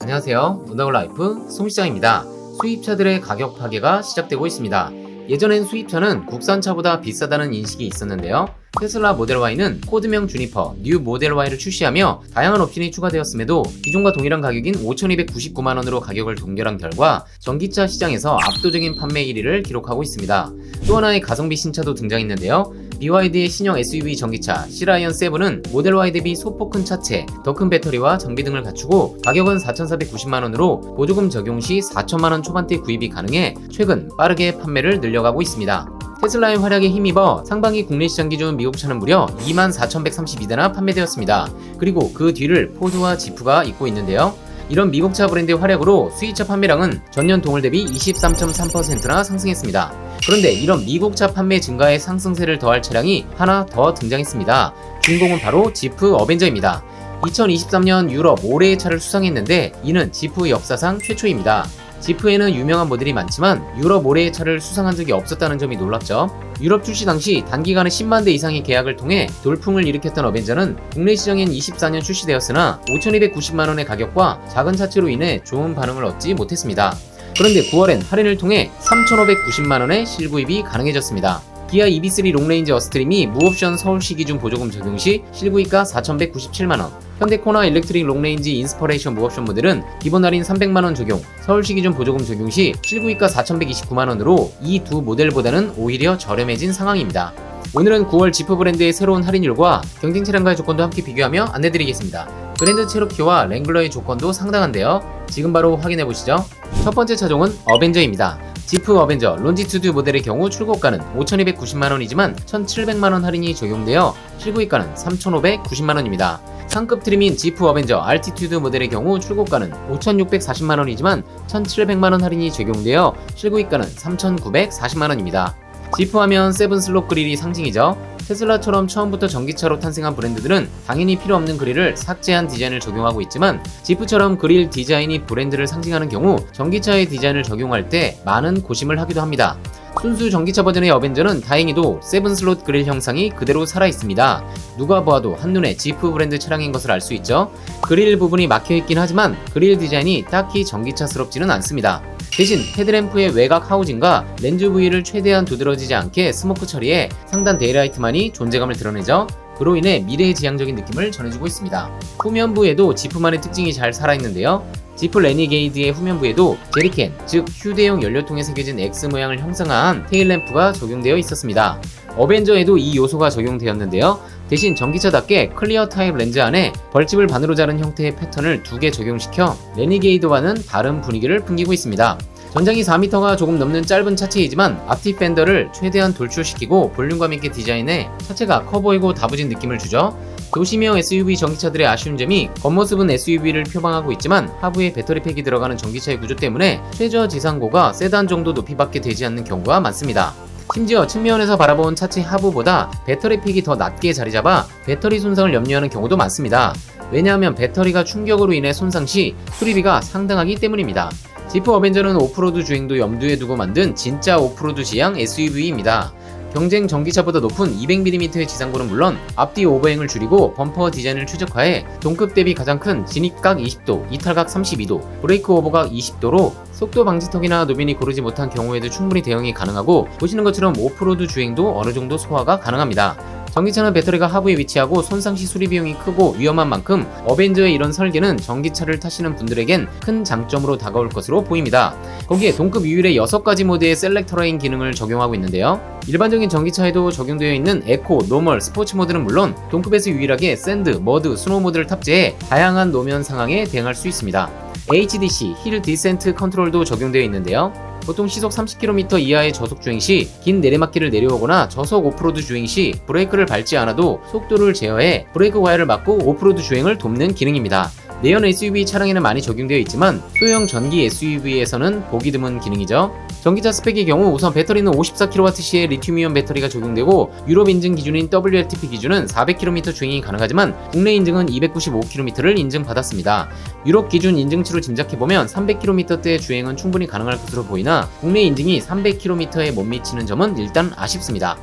안녕하세요. 논다골라이프 송시장입니다. 수입차들의 가격 파괴가 시작되고 있습니다. 예전엔 수입차는 국산차보다 비싸다는 인식이 있었는데요. 테슬라 모델 Y는 코드명 주니퍼, 뉴 모델 Y를 출시하며 다양한 옵션이 추가되었음에도 기존과 동일한 가격인 5,299만원으로 가격을 동결한 결과 전기차 시장에서 압도적인 판매 1위를 기록하고 있습니다. 또 하나의 가성비 신차도 등장했는데요. BYD의 신형 SUV 전기차 시라이언 7은 모델 Y 대비 소폭 큰 차체, 더 큰 배터리와 장비 등을 갖추고 가격은 4,490만원으로 보조금 적용 시 4천만원 초반대 구입이 가능해 최근 빠르게 판매를 늘려가고 있습니다. 테슬라의 활약에 힘입어 상반기 국내 시장 기준 미국차는 무려 24,132대나 판매되었습니다. 그리고 그 뒤를 포드와 지프가 잇고 있는데요. 이런 미국차 브랜드의 활약으로 수입차 판매량은 전년 동월 대비 23.3%나 상승했습니다. 그런데 이런 미국차 판매 증가에 상승세를 더할 차량이 하나 더 등장했습니다. 주인공은 바로 지프 어벤져입니다. 2023년 유럽 올해의 차를 수상했는데 이는 지프 역사상 최초입니다. 지프에는 유명한 모델이 많지만 유럽 올해의 차를 수상한 적이 없었다는 점이 놀랍죠. 유럽 출시 당시 단기간에 10만 대 이상의 계약을 통해 돌풍을 일으켰던 어벤져는 국내 시장엔 24년 출시되었으나 5,290만원의 가격과 작은 차체로 인해 좋은 반응을 얻지 못했습니다. 그런데 9월엔 할인을 통해 3,590만원의 실구입이 가능해졌습니다. 기아 EV3 롱레인지 어스트림이 무옵션 서울시 기준 보조금 적용 시 실구입가 4,197만원, 현대 코나 일렉트릭 롱레인지 인스퍼레이션 무옵션 모델은 기본 할인 300만원 적용, 서울시 기준 보조금 적용 시 실구입가 4,129만원으로 이 두 모델보다는 오히려 저렴해진 상황입니다. 오늘은 9월 지프 브랜드의 새로운 할인율과 경쟁 차량과의 조건도 함께 비교하며 안내드리겠습니다. 그랜드 체로키와 랭글러의 조건도 상당한데요. 지금 바로 확인해보시죠. 첫 번째 차종은 어벤져입니다. 지프 어벤져 론지투드 모델의 경우 출고가는 5,290만원이지만 1,700만원 할인이 적용되어 실구입가는 3,590만원입니다. 상급 트림인 지프 어벤져 알티튜드 모델의 경우 출고가는 5,640만원이지만 1,700만원 할인이 적용되어 실구입가는 3,940만원입니다. 지프 하면 세븐슬롯 그릴이 상징이죠. 테슬라처럼 처음부터 전기차로 탄생한 브랜드들은 당연히 필요 없는 그릴을 삭제한 디자인을 적용하고 있지만 지프처럼 그릴 디자인이 브랜드를 상징하는 경우 전기차의 디자인을 적용할 때 많은 고심을 하기도 합니다. 순수 전기차 버전의 어벤져는 다행히도 세븐슬롯 그릴 형상이 그대로 살아있습니다. 누가 보아도 한눈에 지프 브랜드 차량인 것을 알 수 있죠. 그릴 부분이 막혀있긴 하지만 그릴 디자인이 딱히 전기차스럽지는 않습니다. 대신 헤드램프의 외곽 하우징과 렌즈 부위를 최대한 두드러지지 않게 스모크 처리해 상단 데일라이트만이 존재감을 드러내죠. 그로 인해 미래지향적인 느낌을 전해주고 있습니다. 후면부에도 지프만의 특징이 잘 살아있는데요. 지프 레니게이드의 후면부에도 제리캔, 즉 휴대용 연료통에 새겨진 X 모양을 형상화한 테일램프가 적용되어 있었습니다. 어벤져에도 이 요소가 적용되었는데요. 대신 전기차답게 클리어 타입 렌즈 안에 벌집을 반으로 자른 형태의 패턴을 2개 적용시켜 레니게이드와는 다른 분위기를 풍기고 있습니다. 전장이 4m가 조금 넘는 짧은 차체이지만 앞뒤 팬더를 최대한 돌출시키고 볼륨감 있게 디자인해 차체가 커 보이고 다부진 느낌을 주죠. 도시명 SUV 전기차들의 아쉬운 점이 겉모습은 SUV를 표방하고 있지만 하부에 배터리팩이 들어가는 전기차의 구조 때문에 최저 지상고가 세단 정도 높이밖에 되지 않는 경우가 많습니다. 심지어 측면에서 바라본 차체 하부보다 배터리팩이 더 낮게 자리잡아 배터리 손상을 염려하는 경우도 많습니다. 왜냐하면 배터리가 충격으로 인해 손상 시 수리비가 상당하기 때문입니다. 지프 어벤져는 오프로드 주행도 염두에 두고 만든 진짜 오프로드 지향 SUV입니다. 경쟁 전기차보다 높은 200mm의 지상고는 물론 앞뒤 오버행을 줄이고 범퍼 디자인을 최적화해 동급 대비 가장 큰 진입각 20도, 이탈각 32도, 브레이크 오버각 20도로 속도 방지턱이나 노면이 고르지 못한 경우에도 충분히 대응이 가능하고 보시는 것처럼 오프로드 주행도 어느 정도 소화가 가능합니다. 전기차는 배터리가 하부에 위치하고 손상시 수리 비용이 크고 위험한 만큼 어벤져의 이런 설계는 전기차를 타시는 분들에겐 큰 장점으로 다가올 것으로 보입니다. 거기에 동급 유일의 6가지 모드의 셀렉터 레인 기능을 적용하고 있는데요. 일반적인 전기차에도 적용되어 있는 에코, 노멀, 스포츠 모드는 물론 동급에서 유일하게 샌드, 머드, 스노우 모드를 탑재해 다양한 노면 상황에 대응할 수 있습니다. HDC, 힐 디센트 컨트롤도 적용되어 있는데요. 보통 시속 30km 이하의 저속 주행 시 긴 내리막길을 내려오거나 저속 오프로드 주행 시 브레이크를 밟지 않아도 속도를 제어해 브레이크 와이어를 막고 오프로드 주행을 돕는 기능입니다. 내연 SUV 차량에는 많이 적용되어 있지만 소형 전기 SUV에서는 보기 드문 기능이죠. 전기차 스펙의 경우 우선 배터리는 54kWh의 리튬이온 배터리가 적용되고 유럽 인증 기준인 WLTP 기준은 400km 주행이 가능하지만 국내 인증은 295km를 인증받았습니다. 유럽 기준 인증치로 짐작해보면 300km대의 주행은 충분히 가능할 것으로 보이나 국내 인증이 300km에 못 미치는 점은 일단 아쉽습니다.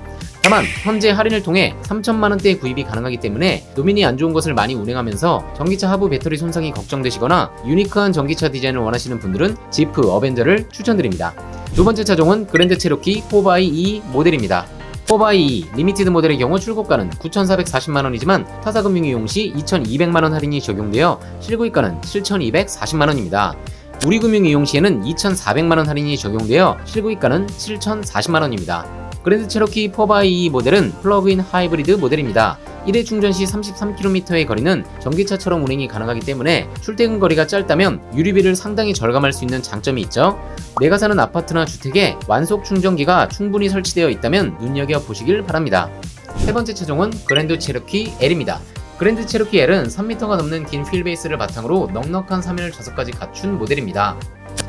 다만 현재 할인을 통해 3천만원대에 구입이 가능하기 때문에 노민이 안 좋은 것을 많이 운행하면서 전기차 하부 배터리 손상이 걱정되시거나 유니크한 전기차 디자인을 원하시는 분들은 지프 어벤져를 추천드립니다. 두 번째 차종은 그랜드 체로키 4x2 모델입니다. 4x2 리미티드 모델의 경우 출고가는 9,440만원이지만 타사금융 이용 시 2,200만원 할인이 적용되어 실구입가는 7,240만원입니다. 우리금융 이용 시에는 2,400만원 할인이 적용되어 실구입가는 7,040만원입니다. 그랜드 체로키 4x2 모델은 플러그인 하이브리드 모델입니다. 1회 충전 시 33km의 거리는 전기차처럼 운행이 가능하기 때문에 출퇴근 거리가 짧다면 유류비를 상당히 절감할 수 있는 장점이 있죠. 내가 사는 아파트나 주택에 완속 충전기가 충분히 설치되어 있다면 눈여겨보시길 바랍니다. 세 번째 차종은 그랜드 체로키 L입니다. 그랜드 체로키 L은 3m가 넘는 긴 휠베이스를 바탕으로 넉넉한 3열 좌석까지 갖춘 모델입니다.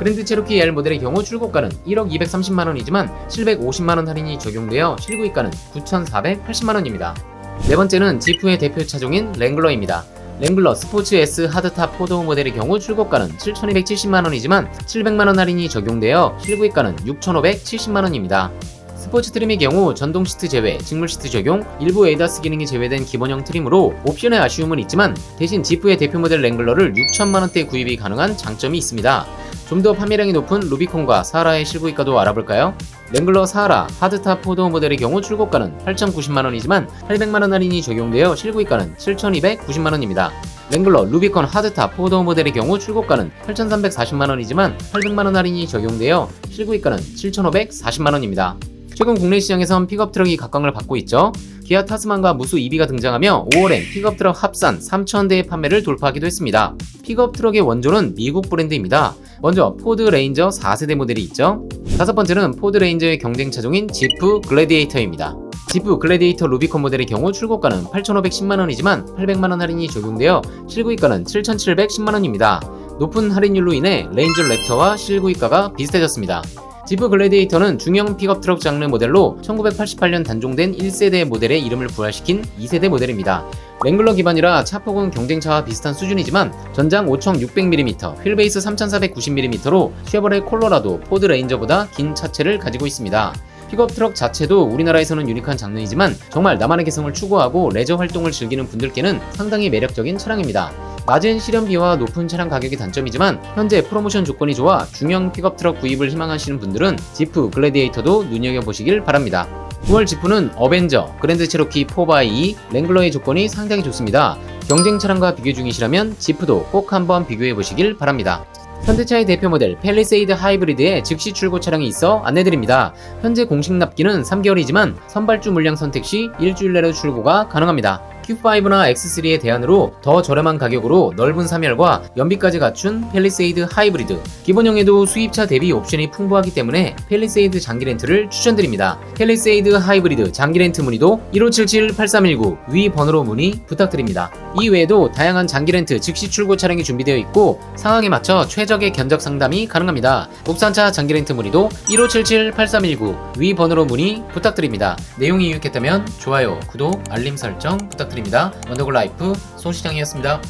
그랜드 체로키 L 모델의 경우 출고가는 1억 230만원이지만 750만원 할인이 적용되어 실구입가는 9,480만원입니다. 네 번째는 지프의 대표 차종인 랭글러입니다. 랭글러 스포츠 S 하드탑 4도어 모델의 경우 출고가는 7,270만원이지만 700만원 할인이 적용되어 실구입가는 6,570만원입니다. 스포츠 트림의 경우 전동 시트 제외, 직물 시트 적용, 일부 에이다스 기능이 제외된 기본형 트림으로 옵션의 아쉬움은 있지만 대신 지프의 대표 모델 랭글러를 6천만원대 구입이 가능한 장점이 있습니다. 좀 더 판매량이 높은 루비콘과 사하라의 실구입가도 알아볼까요? 랭글러 사하라 하드탑 4도어 모델의 경우 출고가는 8,090만원이지만 800만원 할인이 적용되어 실구입가는 7,290만원입니다. 랭글러 루비콘 하드탑 4도어 모델의 경우 출고가는 8,340만원이지만 800만원 할인이 적용되어 실구입가는 7,540만원입니다. 최근 국내 시장에선 픽업 트럭이 각광을 받고 있죠. 기아 타스만과 무수 EV가 등장하며 5월엔 픽업 트럭 합산 3,000대의 판매를 돌파하기도 했습니다. 픽업 트럭의 원조는 미국 브랜드입니다. 먼저 포드 레인저 4세대 모델이 있죠. 다섯 번째는 포드 레인저의 경쟁 차종인 지프 글래디에이터입니다. 지프 글래디에이터 루비콘 모델의 경우 출고가는 8,510만원이지만 800만원 할인이 적용되어 실구입가는 7,710만원입니다. 높은 할인율로 인해 레인저 랩터와 실구입가가 비슷해졌습니다. 지프 글래디에이터는 중형 픽업 트럭 장르 모델로 1988년 단종된 1세대 모델의 이름을 부활시킨 2세대 모델입니다. 랭글러 기반이라 차폭은 경쟁차와 비슷한 수준이지만 전장 5,600mm, 휠베이스 3,490mm로 쉐보레 콜로라도, 포드 레인저보다 긴 차체를 가지고 있습니다. 픽업 트럭 자체도 우리나라에서는 유니크한 장르이지만 정말 나만의 개성을 추구하고 레저 활동을 즐기는 분들께는 상당히 매력적인 차량입니다. 낮은 실현비와 높은 차량 가격이 단점이지만 현재 프로모션 조건이 좋아 중형 픽업 트럭 구입을 희망하시는 분들은 지프 글래디에이터도 눈여겨보시길 바랍니다. 9월 지프는 어벤져, 그랜드 체로키 4x2, 랭글러의 조건이 상당히 좋습니다. 경쟁 차량과 비교 중이시라면 지프도 꼭 한번 비교해보시길 바랍니다. 현대차의 대표 모델 팰리세이드 하이브리드에 즉시 출고 차량이 있어 안내드립니다. 현재 공식 납기는 3개월이지만 선발주 물량 선택 시 일주일 내로 출고가 가능합니다. Q5나 X3의 대안으로 더 저렴한 가격으로 넓은 3열과 연비까지 갖춘 팰리세이드 하이브리드, 기본형에도 수입차 대비 옵션이 풍부하기 때문에 팰리세이드 장기 렌트를 추천드립니다. 팰리세이드 하이브리드 장기 렌트 문의도 1577-8319 위 번호로 문의 부탁드립니다. 이 외에도 다양한 장기 렌트 즉시 출고 차량이 준비되어 있고 상황에 맞춰 최적의 견적 상담이 가능합니다. 국산차 장기 렌트 문의도 1577-8319 위 번호로 문의 부탁드립니다. 내용이 유익했다면 좋아요, 구독, 알림 설정 부탁드립니다. 원더골 라이프 손시장이었습니다.